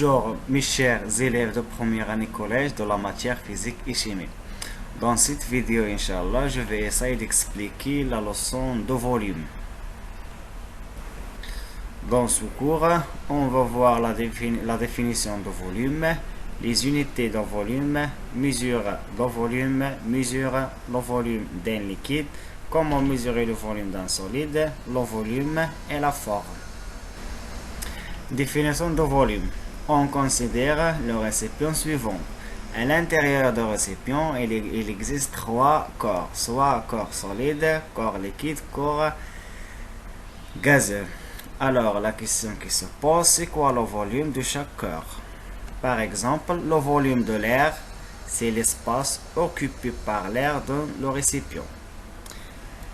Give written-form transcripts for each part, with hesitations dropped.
Bonjour mes chers élèves de première année collège de la matière physique et chimie. Dans cette vidéo, Inch'Allah, je vais essayer d'expliquer la leçon de volume. Dans ce cours, on va voir la définition de volume, les unités de volume, mesure le volume d'un liquide, comment mesurer le volume d'un solide, le volume et la forme. Définition de volume. On considère le récipient suivant. À l'intérieur du récipient, il existe trois corps, soit corps solide, corps liquide, corps gazeux. Alors, la question qui se pose, c'est quoi le volume de chaque corps? Par exemple, le volume de l'air, c'est l'espace occupé par l'air dans le récipient.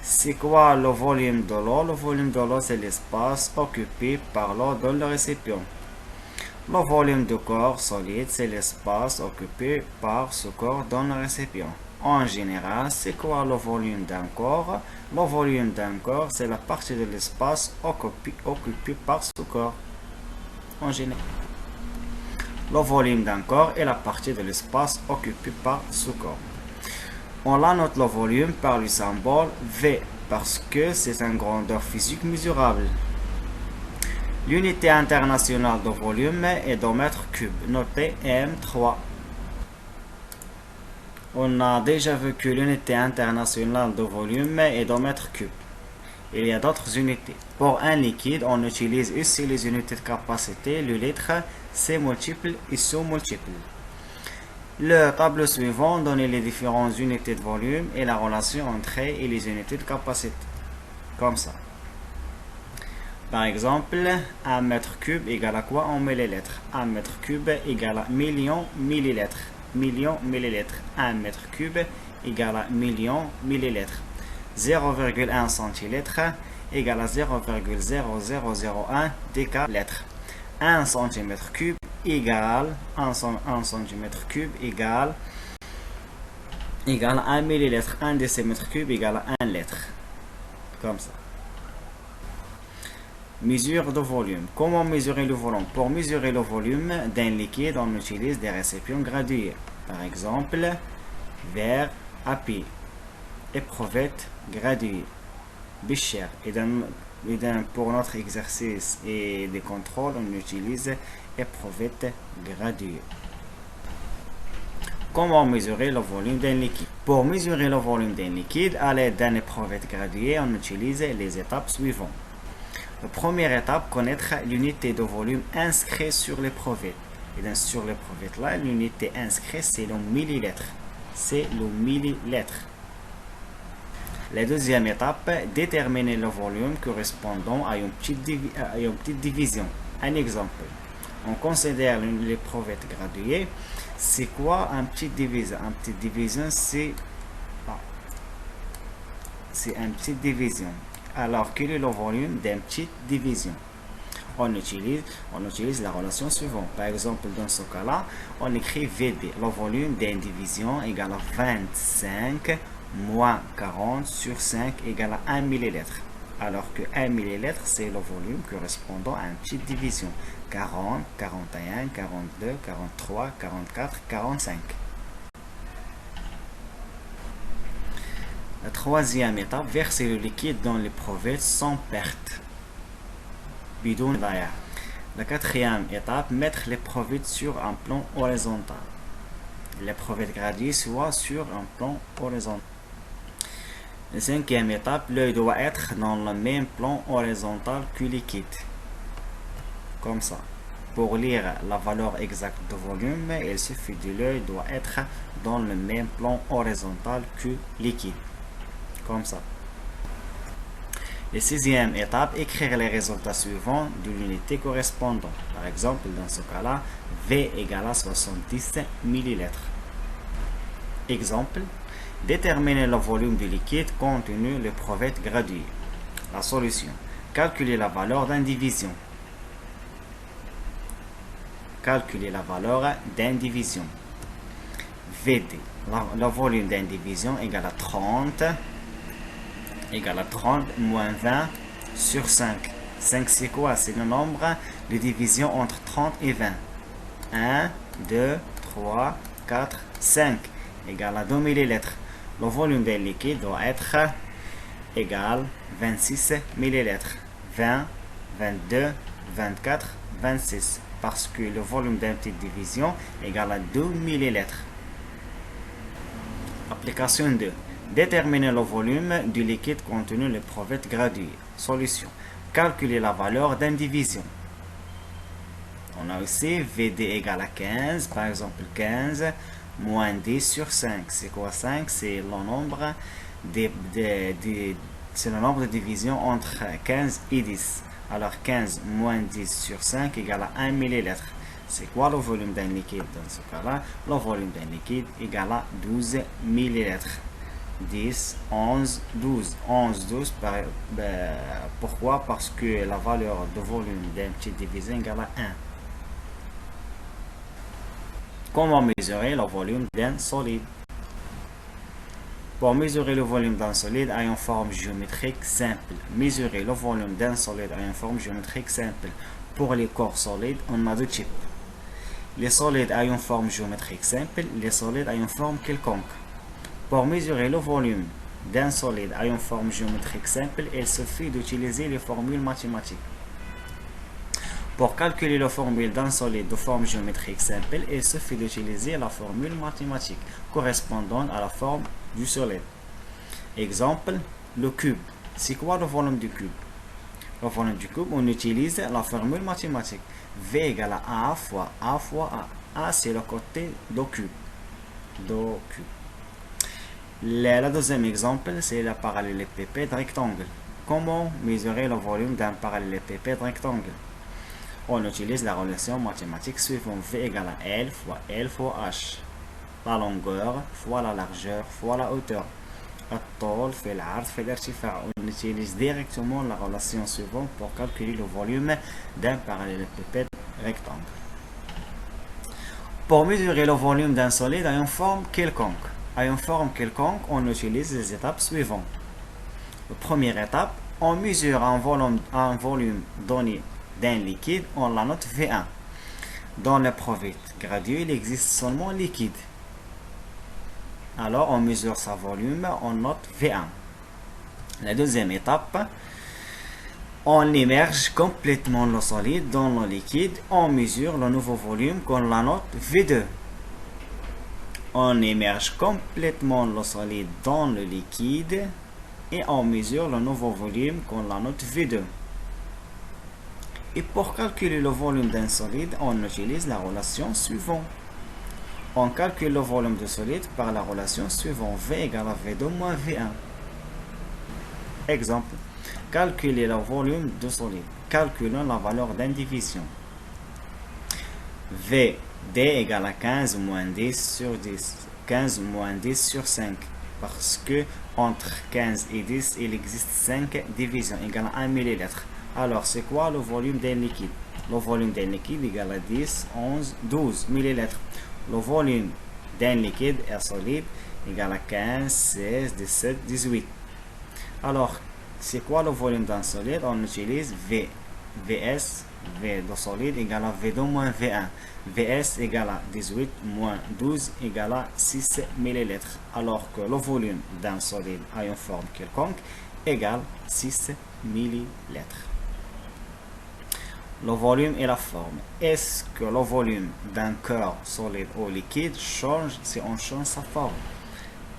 C'est quoi le volume de l'eau? Le volume de l'eau, c'est l'espace occupé par l'eau dans le récipient. Le volume du corps solide, c'est l'espace occupé par ce corps dans le récipient. En général, c'est quoi le volume d'un corps? Le volume d'un corps, c'est la partie de l'espace occupé par ce corps. En général, le volume d'un corps est la partie de l'espace occupé par ce corps. On note le volume par le symbole V parce que c'est une grandeur physique mesurable. L'unité internationale de volume est de mètre cube, notée M3. On a déjà vu que l'unité internationale de volume est de mètre cube. Il y a d'autres unités. Pour un liquide, on utilise aussi les unités de capacité, le litre, C multiple et sous multiple. Le tableau suivant donne les différentes unités de volume et la relation entre elles et les unités de capacité. Comme ça. Par exemple, 1 mètre cube égale à quoi en millilitres? 1 mètre cube égale à million millilitres. Million millilitres. 1 mètre cube égale à million millilitres. 0,1 centilitre égale à 0,0001 décalitre. 1 centimètre cube égale 1 centimètre cube égale à 1 millilitre. 1 décimètre cube égale à 1 litre. Comme ça. Mesure de volume. Comment mesurer le volume? Pour mesurer le volume d'un liquide, on utilise des récipients gradués. Par exemple, verre à pied, éprouvette graduée, bécher. Et pour notre exercice et des contrôles, on utilise éprouvette graduée. Comment mesurer le volume d'un liquide? Pour mesurer le volume d'un liquide, à l'aide d'un éprouvette graduée, on utilise les étapes suivantes. La première étape, connaître l'unité de volume inscrite sur l'éprouvette. Et sur l'éprouvette là, l'unité inscrite, c'est le millilitre. C'est le millilitre. La deuxième étape, déterminer le volume correspondant à une petite division. Un exemple, on considère l'éprouvette graduée. C'est quoi un petit division? Un petit division, c'est une petite division. Alors, quel est le volume d'une petite division? On utilise la relation suivante. Par exemple, dans ce cas-là, on écrit VD. Le volume d'une division égale à 25 moins 40 sur 5 égale à 1 millilitre. Alors que 1 millilitre, c'est le volume correspondant à une petite division. 40, 41, 42, 43, 44, 45. La troisième étape, verser le liquide dans l'éprouvette sans perte. Bidon. La quatrième étape, mettre l'éprouvette sur un plan horizontal. L'éprouvette graduée soit sur un plan horizontal. La cinquième étape, l'œil doit être dans le même plan horizontal que le liquide. Comme ça. Pour lire la valeur exacte de volume, il suffit de l'œil doit être dans le même plan horizontal que le liquide. Comme ça. La sixième étape, écrire les résultats suivants de l'unité correspondante. Par exemple, dans ce cas-là, V égale à 70 millilitres. Exemple, déterminer le volume du liquide contenu l'éprouvette graduée. La solution, calculer la valeur d'une division. Calculer la valeur d'une division. VD, le volume d'une division égale à 30 moins 20 sur 5. 5 c'est quoi? C'est le nombre de divisions entre 30 et 20. 1, 2, 3, 4, 5 égale à 2 millilitres. Le volume d'un liquide doit être égal 26 millilitres. 20, 22, 24, 26. Parce que le volume d'une petite division égale à 2 millilitres. Application 2. Déterminer le volume du liquide contenu l'éprouvette graduée. Solution. Calculer la valeur d'une division. On a aussi VD égale à 15. Par exemple, 15 moins 10 sur 5. C'est quoi 5? C'est le nombre c'est le nombre de divisions entre 15 et 10. Alors 15 moins 10 sur 5 égale à 1 millilitre. C'est quoi le volume d'un liquide dans ce cas-là? Le volume d'un liquide égale à 12 millilitres. 10, 11, 12. 11, 12. Pourquoi? Parce que la valeur de volume d'une petite division égale à 1. Comment mesurer le volume d'un solide? Pour mesurer le volume d'un solide à une forme géométrique simple. Mesurer le volume d'un solide à une forme géométrique simple. Pour les corps solides, on a deux types. Les solides à une forme géométrique simple, les solides à une forme quelconque. Pour mesurer le volume d'un solide à une forme géométrique simple, il suffit d'utiliser les formules mathématiques. Pour calculer la formule d'un solide de forme géométrique simple, il suffit d'utiliser la formule mathématique correspondant à la forme du solide. Exemple, le cube. C'est quoi le volume du cube? Le volume du cube, on utilise la formule mathématique. V égale à A fois A fois A. A, c'est le côté du cube. Le deuxième exemple, c'est le parallélépipède rectangle. Comment mesurer le volume d'un parallélépipède rectangle? On utilise la relation mathématique suivante. V égale à L fois H. La longueur fois la largeur fois la hauteur. الطول في العرض في الارتفاع. On utilise directement la relation suivante pour calculer le volume d'un parallélépipède rectangle. Pour mesurer le volume d'un solide à une forme quelconque. On utilise les étapes suivantes. La première étape, on mesure un volume donné d'un liquide, on la note V1. Dans l'éprouvette graduée, il existe seulement liquide. Alors, on mesure sa volume, on note V1. La deuxième étape, on immerge complètement le solide dans le liquide, on mesure le nouveau volume qu'on la note V2. On immerge complètement le solide dans le liquide et on mesure le nouveau volume qu'on la note V2. Et pour calculer le volume d'un solide, on utilise la relation suivante. On calcule le volume du solide par la relation suivante. V égale à V2 moins V1. Exemple. Calculer le volume du solide. Calculons la valeur d'une division. VD égale à 15 moins 10 sur 10. 15 moins 10 sur 5. Parce que entre 15 et 10, il existe 5 divisions égale à 1 millilitre. Alors, c'est quoi le volume d'un liquide? Le volume d'un liquide égale à 10, 11, 12 millilitres. Le volume d'un liquide est solide égale à 15, 16, 17, 18. Alors, c'est quoi le volume d'un solide? On utilise VS, V de solide égale à V2 moins V1. VS égale à 18 moins 12 égale à 6 millilitres. Alors que le volume d'un solide à une forme quelconque égale 6 millilitres. Le volume et la forme. Est-ce que le volume d'un corps solide ou liquide change si on change sa forme?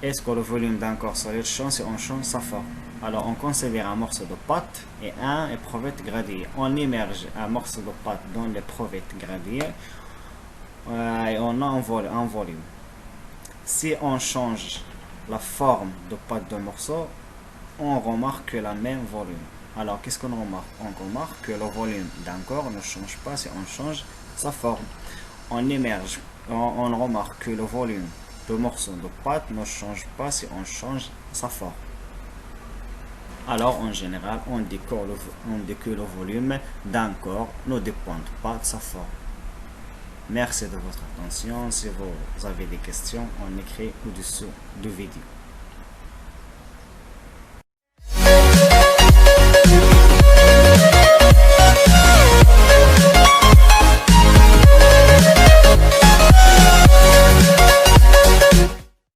Est-ce que le volume d'un corps solide change si on change sa forme? Alors, on considère un morceau de pâte et un éprouvette graduée. On immerge un morceau de pâte dans l'éprouvette graduée et on a un volume. Si on change la forme de pâte de morceau, on remarque le même volume. Alors, qu'est-ce qu'on remarque? On remarque que le volume d'un corps ne change pas si on change sa forme. On remarque que le volume de morceau de pâte ne change pas si on change sa forme. Alors, en général, on dit que le volume d'un corps ne dépend pas de sa forme. Merci de votre attention. Si vous avez des questions, on écrit au-dessous de la vidéo.